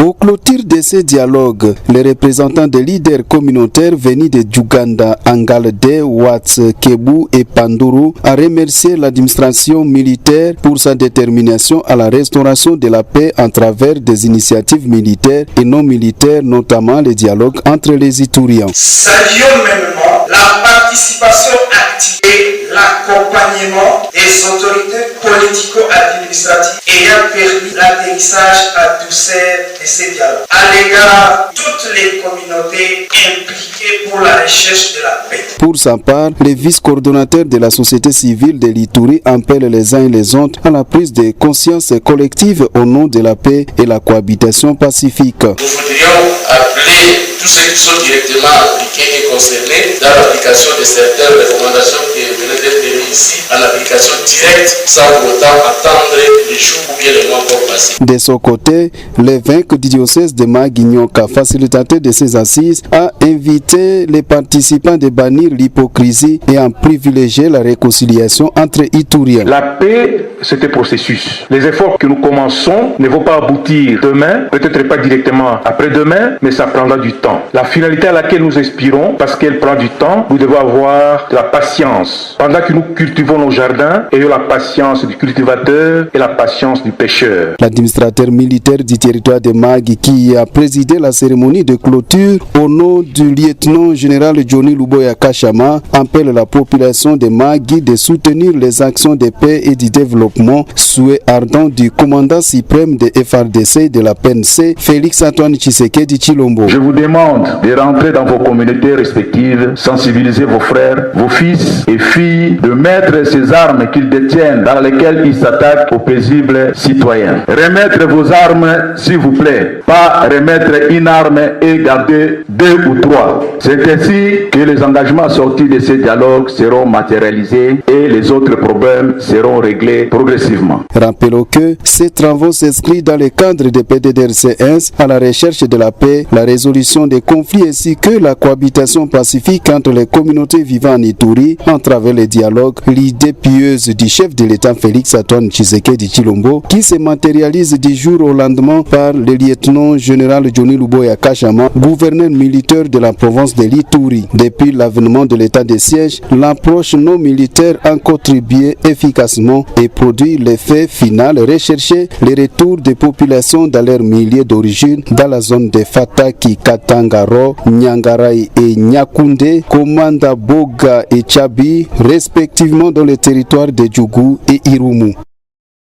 Au clôture de ces dialogues, les représentants des leaders communautaires venus de Djouganda, Angalde, Watts, Kebu et Panduru ont remercié l'administration militaire pour sa détermination à la restauration de la paix à travers des initiatives militaires et non militaires, notamment les dialogues entre les Ituriens. Saluons mêmement la participation active et l'accompagnement des autorités politico-administratives ayant permis l'atterrissage à douceur de ces dialogues. À l'égard de toutes les communautés impliquées pour la recherche de la paix. Pour sa part, le vice-coordonnateur de la société civile de l'Ituri appelle les uns et les autres à la prise de conscience collective au nom de la paix et la cohabitation pacifique. Nous voudrions appeler tous ceux qui sont directement impliqués et concernés dans l'application de certaines recommandations qui venaient d'être mises ici en application directe sans pour autant attendre les jours ou bien les mois pour passer. De son côté, l'évêque du diocèse de Maguignoka, facilitateur de ces assises, a invité les participants de bannir l'hypocrisie et en privilégier la réconciliation entre Ituriens. La paix, c'est un processus. Les efforts que nous commençons ne vont pas aboutir demain, peut-être pas directement après-demain, mais ça prendra du temps. La finalité à laquelle nous aspirons, parce qu'elle prend du temps, nous devons avoir de la patience. Pendant que nous cultivons nos jardins, ayons la patience du cultivateur et la patience du pêcheur. L'administrateur militaire du territoire de Magui, qui a présidé la cérémonie de clôture au nom du lieutenant-général Johnny Luboya Kachama, appelle la population de Magui de soutenir les actions de paix et de développement, souhait ardent du commandant suprême de FRDC de la PNC, Félix Antoine Tshisekedi Tshilombo. Je vous demande de rentrer dans vos communautés respectives, sensibiliser vos frères, vos fils et filles, de mettre ces armes qu'ils détiennent dans lesquelles ils s'attaquent aux paisibles citoyens. Remettre vos armes, s'il vous plaît. Pas remettre une arme et garder 2 ou 3. C'est ainsi que les engagements sortis de ces dialogues seront matérialisés et les autres problèmes seront réglés progressivement. Rappelons que ces travaux s'inscrivent dans le cadre de PDDRCS à la recherche de la paix, la résolution des conflits ainsi que la cohabitation pacifique entre les communautés vivant en Ituri à travers les dialogues. L'idée pieuse du chef de l'État Félix Antoine Tshisekedi Tshilombo qui se matérialise du jour au lendemain par le lieutenant-général Johnny Luboya Kachama, gouverneur militaire de la province de l'Ituri. Depuis l'avènement de l'état de siège, l'approche non militaire a contribué efficacement et produit l'effet final recherché, le retour des populations dans leur milieu d'origine dans la zone de Fataki, Katangaro, Nyangarai et Nyakunde, Komanda, Boga et Tchabi, respectivement dans les territoires de Djougou et Irumu.